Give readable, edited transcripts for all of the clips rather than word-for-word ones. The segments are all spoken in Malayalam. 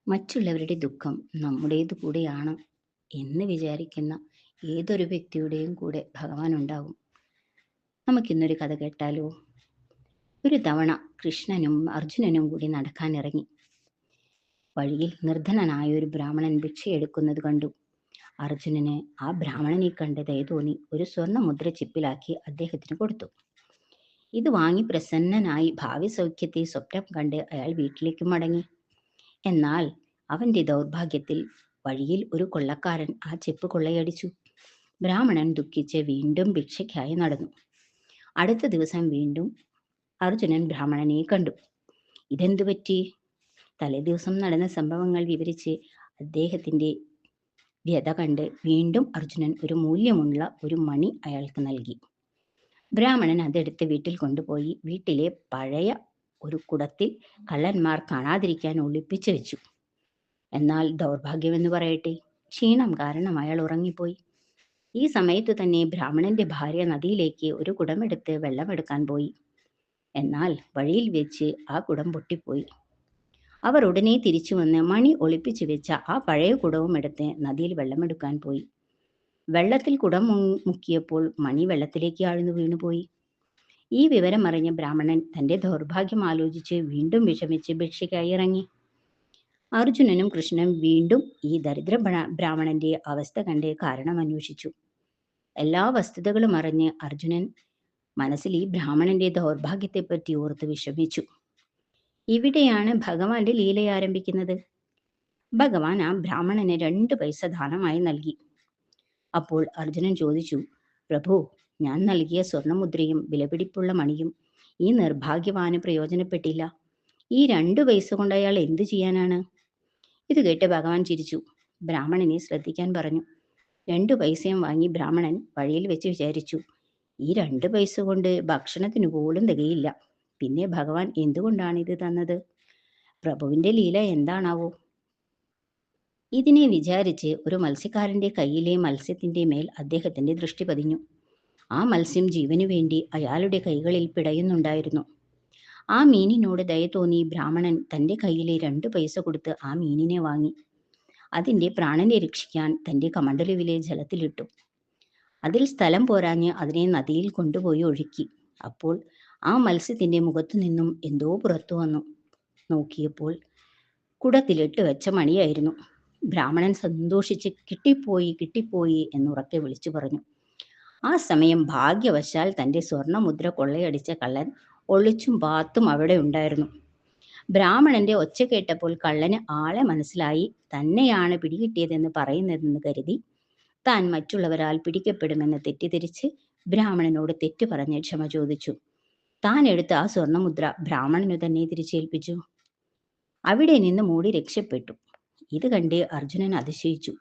മറ്റുള്ളവരുടെ ദുഃഖം നമ്മുടേതു കൂടെയാണ് എന്ന് വിചാരിക്കുന്ന ഏതൊരു വ്യക്തിയുടെയും കൂടെ ഭഗവാൻ ഉണ്ടാകും. നമുക്കിന്നൊരു കഥ കേട്ടാലോ? ഒരു തവണ കൃഷ്ണനും അർജുനനും കൂടി നടക്കാനിറങ്ങി. വഴിയിൽ നിർധനനായ ഒരു ബ്രാഹ്മണൻ ഭിക്ഷയെടുക്കുന്നത് കണ്ടു. അർജുനന് ആ ബ്രാഹ്മണനെ കണ്ട് ദയ തോന്നി ഒരു സ്വർണ്ണ മുദ്ര ചിപ്പിലാക്കി അദ്ദേഹത്തിന് കൊടുത്തു. ഇത് വാങ്ങി പ്രസന്നനായി ഭാവി സൗഖ്യത്തെ സ്വപ്നം കണ്ട് അയാൾ വീട്ടിലേക്ക് മടങ്ങി. എന്നാൽ അവന്റെ ദൗർഭാഗ്യത്തിൽ വഴിയിൽ ഒരു കൊള്ളക്കാരൻ ആ ചെപ്പ് കൊള്ളയടിച്ചു. ബ്രാഹ്മണൻ ദുഃഖിച്ച് വീണ്ടും ഭിക്ഷയ്ക്കായി നടന്നു. അടുത്ത ദിവസം വീണ്ടും അർജുനൻ ബ്രാഹ്മണനെ കണ്ടു. ഇതെന്തു പറ്റി? തലേ ദിവസം നടന്ന സംഭവങ്ങൾ വിവരിച്ച് അദ്ദേഹത്തിന്റെ വ്യത കണ്ട് വീണ്ടും അർജുനൻ ഒരു മൂല്യമുള്ള ഒരു മണി അയാൾക്ക് നൽകി. ബ്രാഹ്മണൻ അതെടുത്ത് വീട്ടിൽ കൊണ്ടുപോയി വീട്ടിലെ പഴയ ഒരു കുടത്തിൽ കള്ളന്മാർ കാണാതിരിക്കാൻ ഒളിപ്പിച്ചു വെച്ചു. എന്നാൽ ദൗർഭാഗ്യമെന്ന് പറയട്ടെ, ക്ഷീണം കാരണം അയാൾ ഉറങ്ങിപ്പോയി. ഈ സമയത്ത് തന്നെ ബ്രാഹ്മണന്റെ ഭാര്യ നദിയിലേക്ക് ഒരു കുടമെടുത്ത് വെള്ളമെടുക്കാൻ പോയി. എന്നാൽ വഴിയിൽ വെച്ച് ആ കുടം പൊട്ടിപ്പോയി. അവർ ഉടനെ തിരിച്ചു വന്ന് മണി ഒളിപ്പിച്ചു വെച്ച ആ പഴയ കുടവും എടുത്ത് നദിയിൽ വെള്ളമെടുക്കാൻ പോയി. വെള്ളത്തിൽ കുടം മുക്കിയപ്പോൾ മണി വെള്ളത്തിലേക്ക് ആഴ്ന്നു വീണുപോയി. ഈ വിവരം അറിഞ്ഞ ബ്രാഹ്മണൻ തന്റെ ദൗർഭാഗ്യം ആലോചിച്ച് വീണ്ടും വിഷമിച്ച് ഭിക്ഷയ്ക്കായി ഇറങ്ങി. അർജുനനും കൃഷ്ണനും വീണ്ടും ഈ ദരിദ്ര ബ്രാഹ്മണന്റെ അവസ്ഥ കണ്ട് കാരണം അന്വേഷിച്ചു. എല്ലാ വസ്തുതകളും അറിഞ്ഞ് അർജുനൻ മനസ്സിൽ ഈ ബ്രാഹ്മണന്റെ ദൗർഭാഗ്യത്തെപ്പറ്റി ഓർത്ത് വിഷമിച്ചു. ഇവിടെയാണ് ഭഗവാന്റെ ലീല ആരംഭിക്കുന്നത്. ഭഗവാൻ ആ ബ്രാഹ്മണന് 2 പൈസ ദാനമായി നൽകി. അപ്പോൾ അർജുനൻ ചോദിച്ചു, പ്രഭു, ഞാൻ നൽകിയ സ്വർണ്ണമുദ്രയും വിലപിടിപ്പുള്ള മണിയും ഈ നിർഭാഗ്യവാന് പ്രയോജനപ്പെട്ടില്ല. ഈ 2 പൈസ കൊണ്ട് അയാൾ എന്തു ചെയ്യാനാണ്? ഇത് കേട്ട് ഭഗവാൻ ചിരിച്ചു. ബ്രാഹ്മണനെ ശ്രദ്ധിക്കാൻ പറഞ്ഞു. 2 പൈസയും വാങ്ങി ബ്രാഹ്മണൻ വഴിയിൽ വെച്ച് വിചാരിച്ചു, ഈ 2 പൈസ കൊണ്ട് ഭക്ഷണത്തിന് പോലും തികയില്ല. പിന്നെ ഭഗവാൻ എന്തുകൊണ്ടാണ് ഇത് തന്നത്? പ്രഭുവിന്റെ ലീല എന്താണാവോ? ഇതിനെ വിചാരിച്ച് ഒരു മത്സ്യക്കാരന്റെ കയ്യിലെ മത്സ്യത്തിന്റെ മേൽ അദ്ദേഹത്തിന്റെ ദൃഷ്ടി പതിഞ്ഞു. ആ മത്സ്യം ജീവനു വേണ്ടി അയാളുടെ കൈകളിൽ പിടയുന്നുണ്ടായിരുന്നു. ആ മീനിനോട് ദയ തോന്നി ബ്രാഹ്മണൻ തന്റെ കയ്യിലെ 2 പൈസ കൊടുത്ത് ആ മീനിനെ വാങ്ങി. അതിന്റെ പ്രാണനെ രക്ഷിക്കാൻ തന്റെ കമണ്ഡലുവിലെ ജലത്തിലിട്ടു. അതിൽ സ്ഥലം പോരാഞ്ഞ് അതിനെ നദിയിൽ കൊണ്ടുപോയി ഒഴുക്കി. അപ്പോൾ ആ മത്സ്യത്തിന്റെ മുഖത്തു നിന്നും എന്തോ പുറത്തു വന്നു. നോക്കിയപ്പോൾ കുടത്തിലിട്ട് വെച്ച മണിയായിരുന്നു. ബ്രാഹ്മണൻ സന്തോഷിച്ച് കിട്ടിപ്പോയി കിട്ടിപ്പോയി എന്നുറക്കെ വിളിച്ചു പറഞ്ഞു. ആ സമയം ഭാഗ്യവശാൽ തന്റെ സ്വർണ്ണമുദ്ര കൊള്ളയടിച്ച കള്ളൻ ഒളിച്ചും പാത്തും അവിടെ ഉണ്ടായിരുന്നു. ബ്രാഹ്മണന്റെ ഒച്ച കേട്ടപ്പോൾ കള്ളന് ആളെ മനസ്സിലായി തന്നെയാണ് പിടികിട്ടിയതെന്ന് പറയുന്നതെന്ന് കരുതി താൻ മറ്റുള്ളവരാൽ പിടിക്കപ്പെടുമെന്ന് തെറ്റിദ്ധരിച്ച് ബ്രാഹ്മണനോട് തെറ്റു പറഞ്ഞ് ക്ഷമ ചോദിച്ചു. താൻ എടുത്ത ആ സ്വർണ്ണമുദ്ര ബ്രാഹ്മണനു തന്നെ തിരിച്ചേൽപ്പിച്ചു. അവിടെ നിന്ന് മൂടി രക്ഷപ്പെട്ടു. ഇത് കണ്ട് അർജുനൻ അതിശയിച്ചു.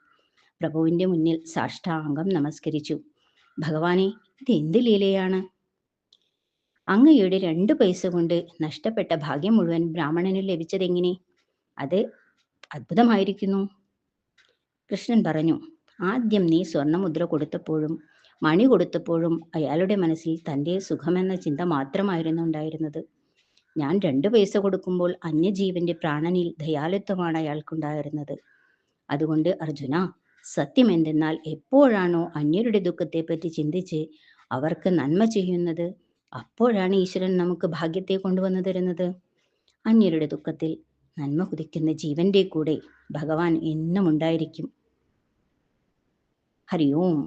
പ്രഭുവിന്റെ മുന്നിൽ സാഷ്ടാംഗം നമസ്കരിച്ചു. ഭഗവാനെ, ഇത് എന്ത് ലീലയാണ്? അങ്ങയുടെ 2 പൈസ കൊണ്ട് നഷ്ടപ്പെട്ട ഭാഗ്യം മുഴുവൻ ബ്രാഹ്മണന് ലഭിച്ചതെങ്ങനെ? അത് അത്ഭുതമായിരിക്കുന്നു. കൃഷ്ണൻ പറഞ്ഞു, ആദ്യം നീ സ്വർണ്ണമുദ്ര കൊടുത്തപ്പോഴും മണി കൊടുത്തപ്പോഴും അയാളുടെ മനസ്സിൽ തൻ്റെ സുഖമെന്ന ചിന്ത മാത്രമായിരുന്നു ഉണ്ടായിരുന്നത്. ഞാൻ 2 പൈസ കൊടുക്കുമ്പോൾ അന്യജീവന്റെ പ്രാണനിൽ ദയാലുത്വമാണ് അയാൾക്കുണ്ടായിരുന്നത്. അതുകൊണ്ട് അർജുന, സത്യം എന്തെന്നാൽ എപ്പോഴാണോ അന്യരുടെ ദുഃഖത്തെപ്പറ്റി ചിന്തിച്ച് അവർക്ക് നന്മ ചെയ്യുന്നത്, അപ്പോഴാണ് ഈശ്വരൻ നമുക്ക് ഭാഗ്യത്തെ കൊണ്ടുവന്നു തരുന്നത്. അന്യരുടെ ദുഃഖത്തിൽ നന്മ കുതിക്കുന്ന ജീവന്റെ കൂടെ ഭഗവാൻ എന്നും ഉണ്ടായിരിക്കും. ഹരി ഓം.